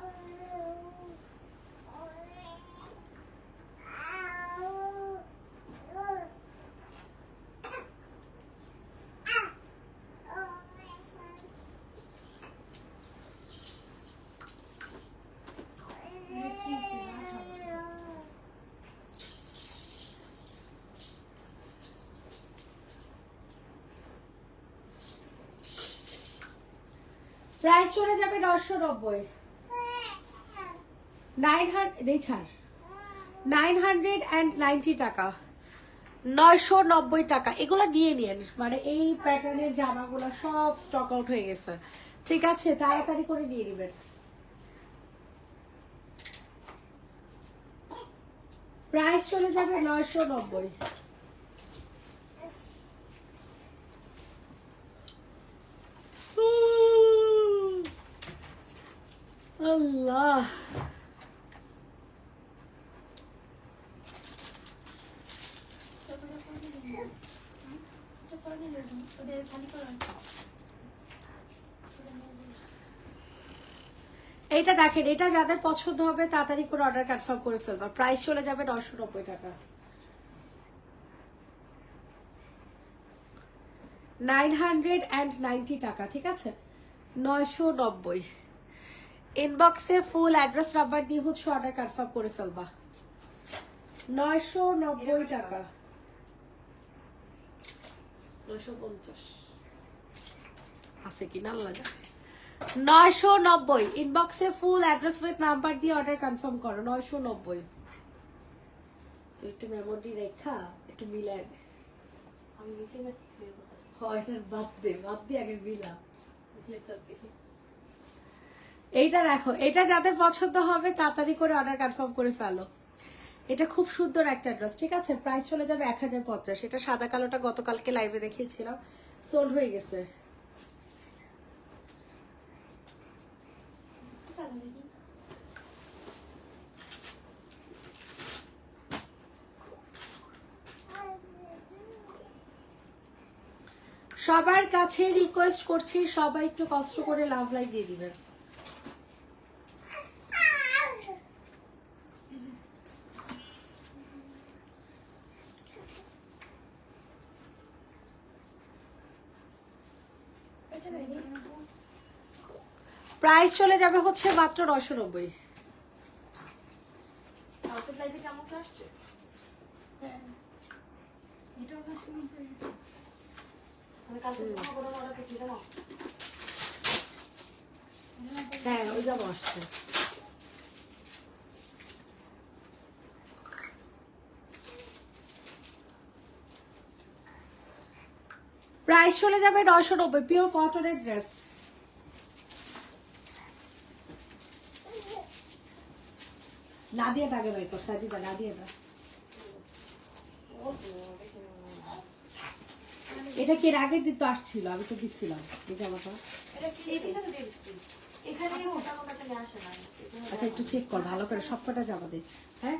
প্রাইস চলে যাবে 990। 990 টাকা, 990 টাকা। এগুলো নিয়ে নিন, মানে এই প্যাটার্নের জামাগুলো সব স্টক আউট হয়ে গেছে, ঠিক আছে? তাড়াতাড়ি করে নিয়ে নেবেন। প্রাইস চলে যাবে 990। আল্লাহ, এইটা দেখেন, এটা যাদের পছন্দ হবে তাড়াতাড়ি করে অর্ডার কনফার্ম করে ফেলবা। প্রাইস চলে যাবে 990 টাকা, 990 টাকা, ঠিক আছে? 990। ইনবক্সে ফুল অ্যাড্রেস নাম্বার দিয়ে হচ্ছে অর্ডার কনফার্ম করে ফেলবা। 990 টাকা, 950 আছে কিনা আল্লাহ জানে। 990 ইনবক্সে ফুল অ্যাড্রেস উইথ নাম্বার দিয়ে অর্ডার কনফার্ম করো। 990। তো একটু মেমোরি রেখা একটু মিলাই দে। আমি নিচে মেসেজ ক্লিয়ার করতেছি। হয় এটার বাদ দিয়ে আগে মিলা। এইটা দেখো, এটা যাদের পছন্দ হবে তাড়াতাড়ি করে অর্ডার কনফার্ম করে ফেলো। এটা খুব সুন্দর একটা ড্রেস, ঠিক আছে? প্রাইস চলে যাবে 1050। এটা সাদা কালোটা গতকালকে লাইভে দেখিয়েছিলাম, সোল্ড হয়ে গেছে। সবার কাছে রিকোয়েস্ট করছি, সবাই একটু কষ্ট করে লাভ লাইক দিয়ে দিবেন। প্রাইস চলে যাবে হচ্ছে মাত্র 990। আউটফিট লাইফে চামচ আসছে। এটা ওটা শুরু হয়ে গেছে। আমি কালকে কোনো অর্ডার করছি জানো। হ্যাঁ ওই যাবো আসছে। প্রাইস চলে যাবে 990, পিওর কটনের ড্রেস। নাদিয়া টাকে বাই কর, সাজিদা নাদিয়া না। এটা কি এর আগে দিতে আসছিল? আমি তো দিচ্ছিলাম এই জামাটা। এটা কি এদিকে তো দিয়ে দিচ্ছি। এখানে মোটা মোটা চলে আসে না। আচ্ছা একটু চেক কর ভালো করে, সবকটা জামা দে। হ্যাঁ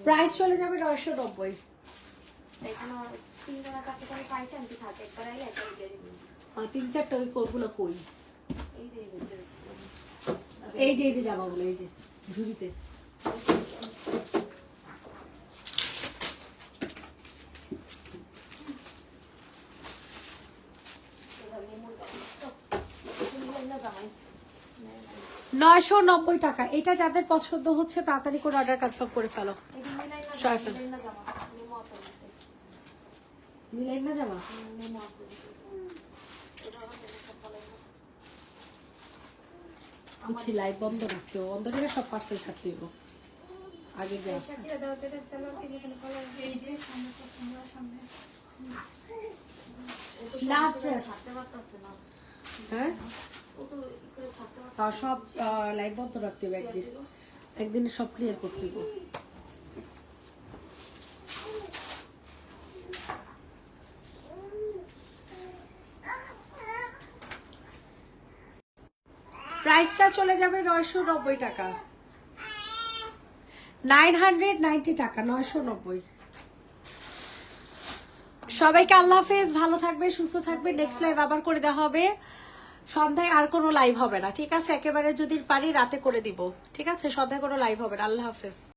প্রাইস চলে যাবে 990। এখানে 3 4 করে পাইছে আমি থাকে একবার আইলে একটা দিয়ে দিই। 3-4টা ওই কোরগুলো কই? এই যে এই যে জামাগুলো এই যে ঝুড়িতে। জামাই 990 টাকা। এটা যাদের পছন্দ হচ্ছে তাড়াতাড়ি করে অর্ডার কনফার্ম করে ফেলো। এটা মিলাই না Sorry. মিলাই না জামা নেমো আছে মিলাই না জামা? নেমো আছে এটা আমার সব ভালো বুঝছি, লাইভ বন্ধ রাখতে হবে, বন্ধ রেখে সব পার্সেল ছাড়তে হবে আগে যা আছে। শাকিরা দাও তো এটা সালোয়ার কিনে এখানে কলার এই যে সামনে পছন্দ সামনে লাস্ট ড্রেস। ছাড়তে পারতাছে না হ্যাঁ ও তো ই করে ছাড়তে পারতাছে আর সব লাইভ বন্ধ রাখতে হবে একদিনে সব ক্লিয়ার করতে হবে। প্রাইসটা চলে যাবে 990 টাকা, 990 টাকা, 990। সবাইকে আল্লাহ হাফেজ, ভালো থাকবে, সুস্থ থাকবে। নেক্সট লাইভ আবার করে দেওয়া হবে সন্ধ্যায়, আর কোনো লাইভ হবে না, ঠিক আছে? একেবারে যদি পারি রাতে করে দিব, ঠিক আছে? সন্ধ্যায় কোনো লাইভ হবে না। আল্লাহ হাফেজ।